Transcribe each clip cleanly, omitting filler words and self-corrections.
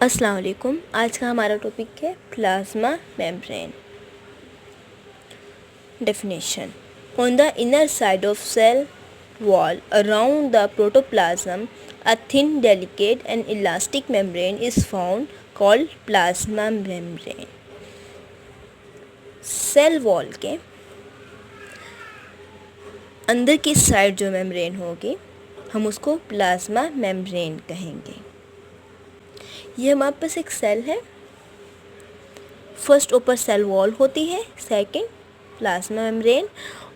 अस्सलाम वालेकुम। आज का हमारा टॉपिक है plasma membrane. Definition: on the inner side of cell wall around the protoplasm a thin, delicate and elastic membrane is found called plasma membrane. Cell wall के अंदर की साइड जो मेम्ब्रेन होगी हम उसको प्लाज्मा मेम्ब्रेन कहेंगे। ये हमारे पास एक सेल है। फर्स्ट ऊपर सेल वॉल होती है, सेकंड प्लाज्मा मेम्ब्रेन,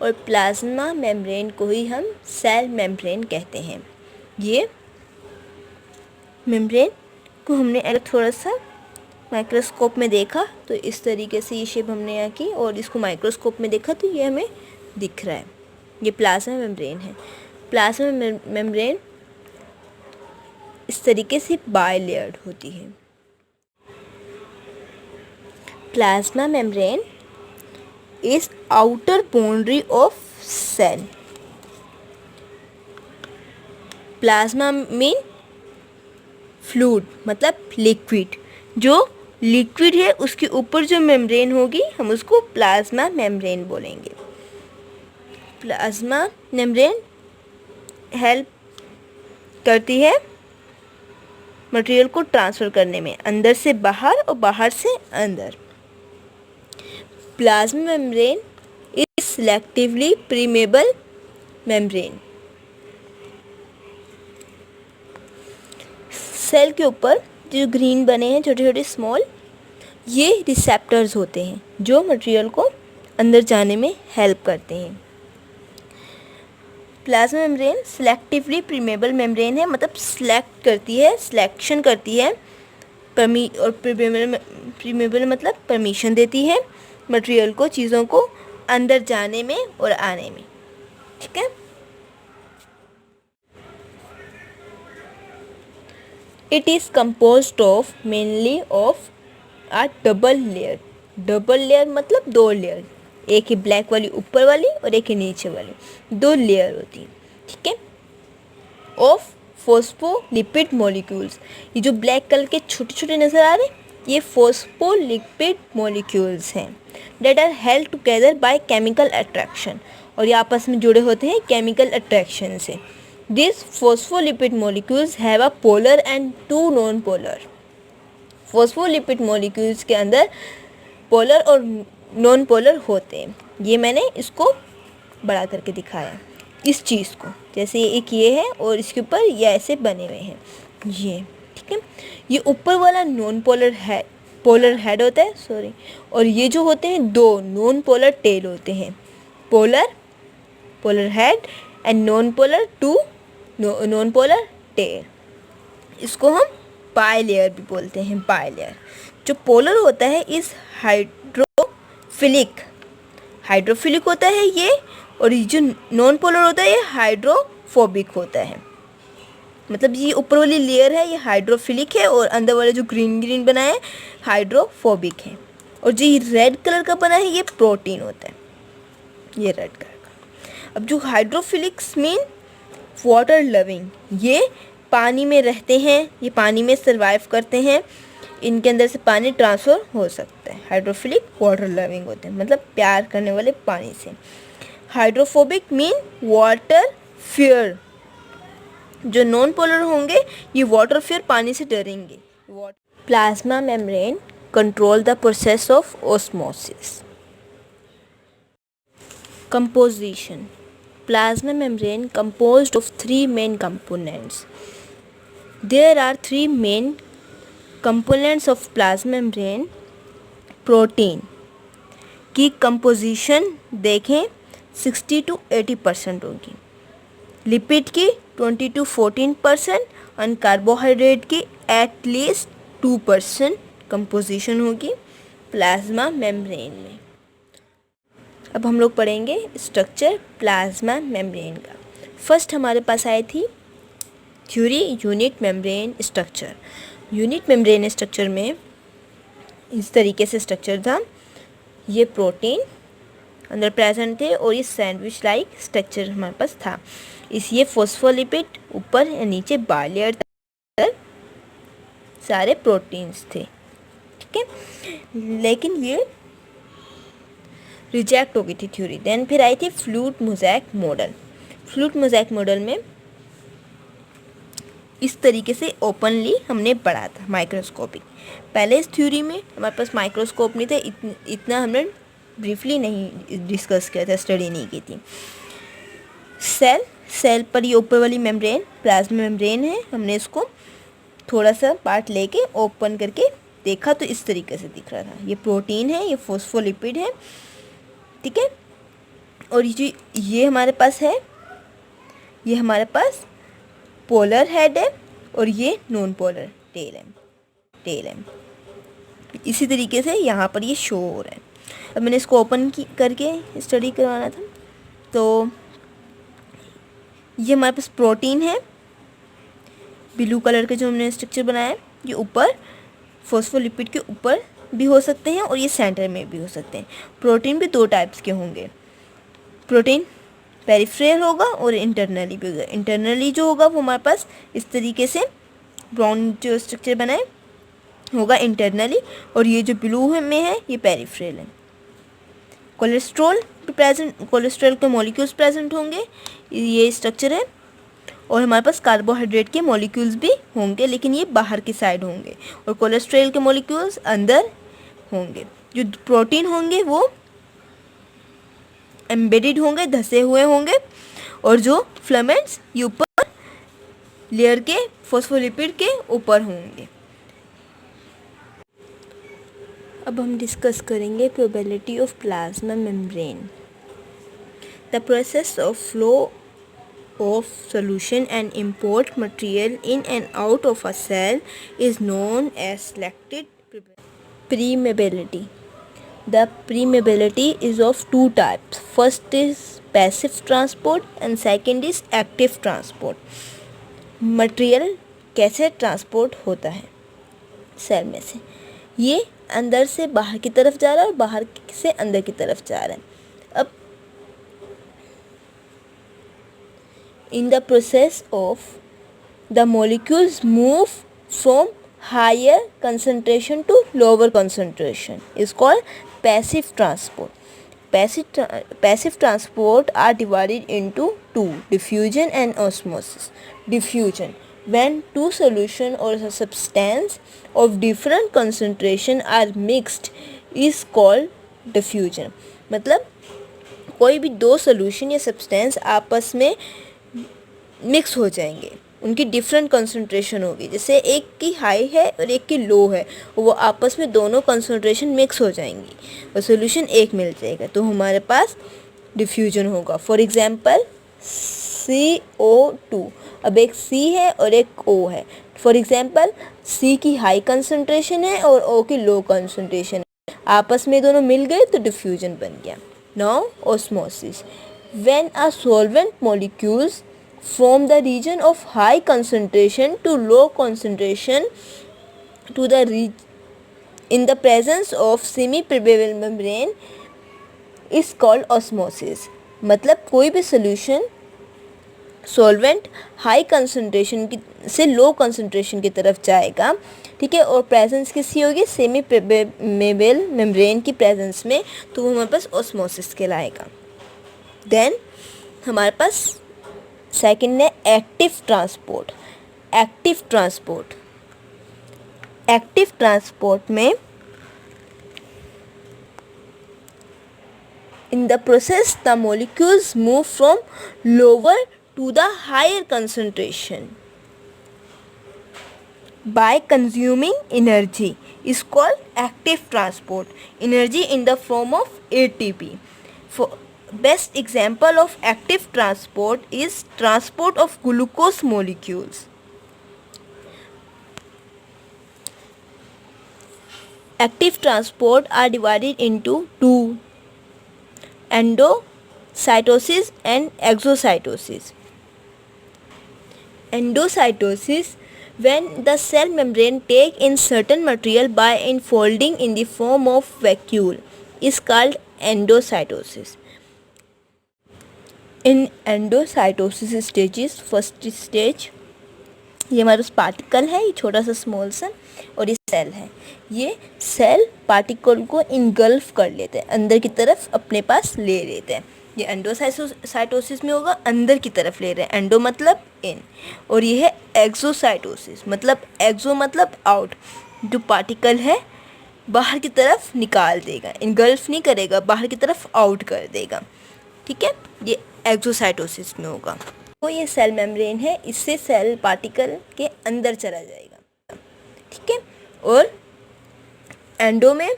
और प्लाज्मा मेम्ब्रेन को ही हम सेल मेम्ब्रेन कहते हैं। ये मेम्ब्रेन को हमने अगर थोड़ा सा माइक्रोस्कोप में देखा तो इस तरीके से ये शेप हमने यहाँ की, और इसको माइक्रोस्कोप में देखा तो ये हमें दिख रहा है। ये प्लाज्मा मेम्ब्रेन है। प्लाज्मा मेम्ब्रेन इस तरीके से बाइलेयर्ड होती है। Plasma membrane is outer boundary of cell. Plasma mean fluid, मतलब लिक्विड। जो लिक्विड है उसके ऊपर जो मेम्ब्रेन होगी हम उसको प्लाज्मा मेम्ब्रेन बोलेंगे। प्लाज्मा मेम्ब्रेन हेल्प करती है मटेरियल को ट्रांसफ़र करने में, अंदर से बाहर और बाहर से अंदर। Plasma membrane is selectively permeable membrane. Cell के ऊपर जो ग्रीन बने हैं छोटे छोटे स्मॉल, ये रिसेप्टर्स होते हैं जो मटेरियल को अंदर जाने में हेल्प करते हैं। Plasma membrane selectively permeable membrane है, मतलब सिलेक्ट करती है, सिलेक्शन करती है। और परमेबल मतलब परमिशन देती है मटेरियल को, चीज़ों को अंदर जाने में और आने में। ठीक है। It is composed of mainly of a double layer. Double layer मतलब दो लेयर, एक है ब्लैक वाली ऊपर वाली और एक है नीचे वाली, दो लेयर होती है। ठीक है। Of phospholipid molecules. ये जो ब्लैक कलर के छोटे छोटे नज़र आ रहे हैं ये फॉस्फोलिपिड मॉलिक्यूल्स हैं that are held together by chemical attraction, और ये आपस में जुड़े होते हैं केमिकल अट्रैक्शन से। This phospholipid molecules have a polar end to non polar. Phospholipid molecules के अंदर पोलर और नॉन पोलर होते हैं। ये मैंने इसको बड़ा करके दिखाया इस चीज़ को, जैसे एक ये है और इसके ऊपर ये ऐसे बने हुए हैं ये। ठीक है। ये ऊपर वाला नॉन पोलर है, पोलर हेड होता है, सॉरी, और ये जो होते हैं दो नॉन पोलर टेल होते हैं। Polar head and non polar to non polar tail. इसको हम बाइलेयर भी बोलते हैं। बाइलेयर जो पोलर होता है इस हाइड्रोफिलिक होता है ये, और ये जो नॉन पोलर होता है ये हाइड्रोफोबिक होता है। मतलब ये ऊपर वाली लेयर है ये हाइड्रोफिलिक है, और अंदर वाले जो ग्रीन ग्रीन बना है हाइड्रोफोबिक है, और जो ये रेड कलर का बना है ये प्रोटीन होता है, ये रेड कलर का। अब जो हाइड्रोफिलिक्स मीन वाटर लविंग, ये पानी में रहते हैं, ये पानी में सर्वाइव करते हैं, इनके अंदर से पानी ट्रांसफ़र हो सकता है। हाइड्रोफिलिक वाटर लविंग होते हैं, मतलब प्यार करने वाले पानी से। Hydrophobic mean water fear. जो नॉन पोलर होंगे ये वाटर फियर, पानी से डरेंगे। Plasma membrane control the process of osmosis. Composition: plasma membrane composed of three main components. There are three main components of plasma membrane. Protein की composition देखें 60 to 80% होगी, lipid की 20 to 14% और कार्बोहाइड्रेट की at least 2% composition होगी plasma membrane में। अब हम लोग पढ़ेंगे स्ट्रक्चर प्लाज्मा मेम्ब्रेन का। फर्स्ट हमारे पास आई थी theory unit membrane structure. Unit membrane structure में इस तरीके से स्ट्रक्चर था। ये प्रोटीन अंदर प्रेजेंट थे और ये सैंडविच लाइक स्ट्रक्चर हमारे पास था। ये फॉस्फोलिपिड ऊपर या नीचे बाइलेयर सारे प्रोटीन्स थे, ठीक है। लेकिन ये रिजेक्ट हो गई थी थ्योरी। देन फिर आई थी fluid mosaic model. Fluid mosaic model में इस तरीके से ओपनली हमने पढ़ा था माइक्रोस्कोपिक। पहले इस थ्योरी में हमारे पास माइक्रोस्कोप नहीं थे, इतना हमने ब्रीफली नहीं डिस्कस किया था, स्टडी नहीं की थी। सेल पर ये ऊपर वाली मेम्ब्रेन प्लाज्मा मेम्ब्रेन है, हमने इसको थोड़ा सा पार्ट लेके ओपन करके देखा तो इस तरीके से दिख रहा था। ये प्रोटीन है, ये फॉस्फोलिपिड है, ठीक है। और ये हमारे पास है, ये हमारे पास पोलर हेड है और ये नॉन पोलर टेल है। इसी तरीके से यहाँ पर ये शो हो रहा है। अब मैंने इसको ओपन करके स्टडी करवाना था। तो ये हमारे पास प्रोटीन है, ब्लू कलर के जो हमने स्ट्रक्चर बनाया है, ये ऊपर फॉस्फोलिपिड के ऊपर भी हो सकते हैं और ये सेंटर में भी हो सकते हैं। प्रोटीन भी दो टाइप्स के होंगे, प्रोटीन पेरिफेरल होगा और इंटरनली भी होगा। इंटरनली जो होगा वो हमारे पास इस तरीके से ब्राउन जो स्ट्रक्चर बनाए होगा इंटरनली, और ये जो ब्लू में है ये पेरिफेरल है। कोलेस्ट्रॉल कोलेस्ट्रॉल के मॉलिक्यूल्स प्रेजेंट होंगे, ये स्ट्रक्चर है। और हमारे पास कार्बोहाइड्रेट के मॉलिक्यूल्स भी होंगे, लेकिन ये बाहर की साइड होंगे, और कोलेस्ट्रॉल के मॉलिक्यूल्स अंदर होंगे। जो प्रोटीन होंगे वो एम्बेडेड होंगे, धसे हुए होंगे, और जो फिलामेंट्स ये ऊपर लेयर के फॉस्फोलिपिड के ऊपर होंगे। अब हम डिस्कस करेंगे probability of plasma membrane. The process of flow of solution and import material in and out of a cell is known as selected permeability. The permeability is of two types. First is passive transport and second is active transport. Material कैसे transport होता है cell में से? ये अंदर से बाहर की तरफ जा रहा है और बाहर से अंदर की तरफ जा रहा है। अब in the process of the molecules move from higher concentration to lower concentration is called passive transport. Passive transport are divided into two, diffusion and osmosis. Diffusion, when two solution or a substance of different concentration are mixed is called diffusion. मतलब कोई भी दो solution या substance आपस में mix हो जाएंगे, उनकी डिफरेंट कंसंट्रेशन होगी। जैसे एक की हाई है और एक की लो है, वो आपस में दोनों कंसंट्रेशन मिक्स हो जाएंगी और सोल्यूशन एक मिल जाएगा, तो हमारे पास डिफ्यूजन होगा। फॉर एग्जांपल CO2, अब एक C है और एक O है। फॉर एग्जांपल C की हाई कंसंट्रेशन है और O की लो कंसंट्रेशन है, आपस में दोनों मिल गए तो डिफ्यूजन बन गया। Now osmosis, when a solvent molecules from the region of high concentration to low concentration to the in the presence of semi-permeable membrane is called osmosis. मतलब कोई भी solution सॉल्वेंट हाई कंसंट्रेशन की से low concentration की तरफ जाएगा, ठीक है, और प्रेजेंस किसी होगी सेमी परमेबल मेम्ब्रेन की प्रेजेंस में, तो वो हमारे पास ऑस्मोसिस कहलाएगा। देन हमारे पास सेकंड है एक्टिव ट्रांसपोर्ट। एक्टिव ट्रांसपोर्ट में in the process the molecules move from lower to the higher concentration by consuming energy is called active transport. Energy in the form of ATP. For best example of active transport is transport of glucose molecules. Active transport are divided into two, endocytosis and exocytosis. Endocytosis, when the cell membrane take in certain material by enfolding in the form of vacuole, is called endocytosis. In endocytosis stages, first stage ये हमारे पास particle है, ये छोटा सा small सा, और ये cell है। ये सेल पार्टिकल को इनगल्फ कर लेते हैं, अंदर की तरफ अपने पास ले लेते हैं। ये एंडोसाइटोसिस में होगा, अंदर की तरफ ले रहे हैं, एंडो मतलब इन, और ये है एक्सोसाइटोसिस, मतलब एक्सो मतलब आउट, जो पार्टिकल है बाहर की तरफ निकाल देगा, इनगल्फ नहीं करेगा, बाहर की तरफ आउट कर देगा। ठीक है, ये एक्सोसाइटोसिस में होगा। तो ये सेल मेम्ब्रेन है, इससे सेल पार्टिकल के अंदर चला जाएगा। ठीक है, और एंडो में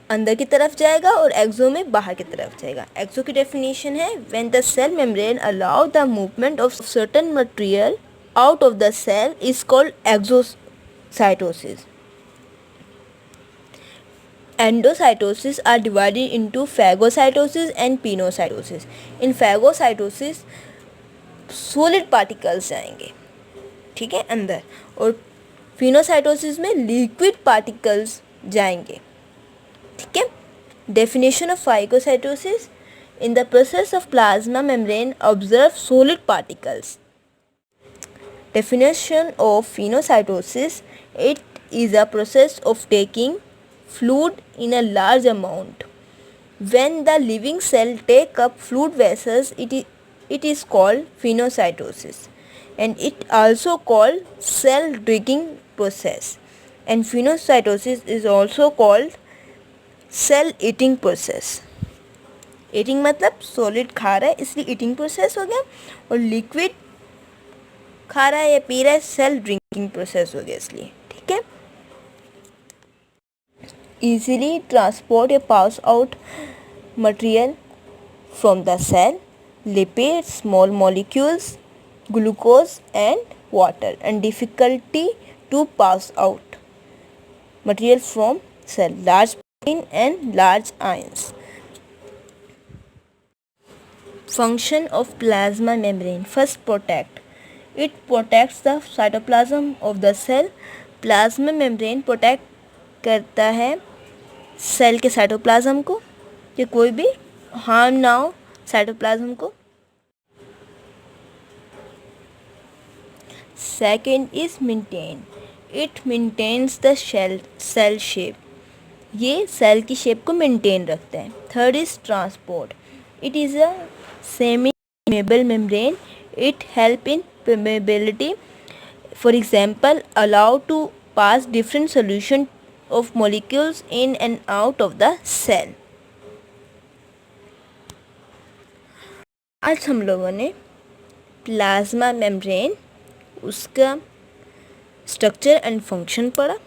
अंदर की तरफ जाएगा और एक्सो में बाहर की तरफ जाएगा। एक्सो की डेफिनेशन है when the cell membrane allow the movement of certain material out of the cell is called exocytosis. Endocytosis are divided into phagocytosis and pinocytosis. In phagocytosis solid particles जाएंगे, ठीक है, अंदर, और फिनोसाइटोसिस में लिक्विड पार्टिकल्स जाएंगे। ठीक है, definition of phagocytosis, in the process of plasma membrane observe solid particles. Definition of pinocytosis, it is a process of taking fluid in a large amount. When the living cell take up fluid vessels, it is called phagocytosis, and it also called cell digging process. And phagocytosis is also called cell eating process. Eating मतलब solid खा रहा है इसलिए eating process हो गया, और liquid खा रहा है या पी रहा है cell drinking process हो गया इसलिए। ठीक है, easily transport or pass out material from the cell, lipids, small molecules, glucose and water, and difficulty to pass out material from cell, large protein and large ions. Function of plasma membrane. First, protect. It protects the cytoplasm of the cell. Plasma membrane protect करता है cell के cytoplasm को कि कोई भी harm ना हो cytoplasm को। Second is maintain, it maintains the cell shape, ये सेल की शेप को मेंटेन रखता है। Third is transport, it is a semi permeable membrane, it help in permeability, for example allow to pass different solution of molecules in and out of the cell. आज हम लोगों ने plasma membrane, उसका structure and function पढ़ा।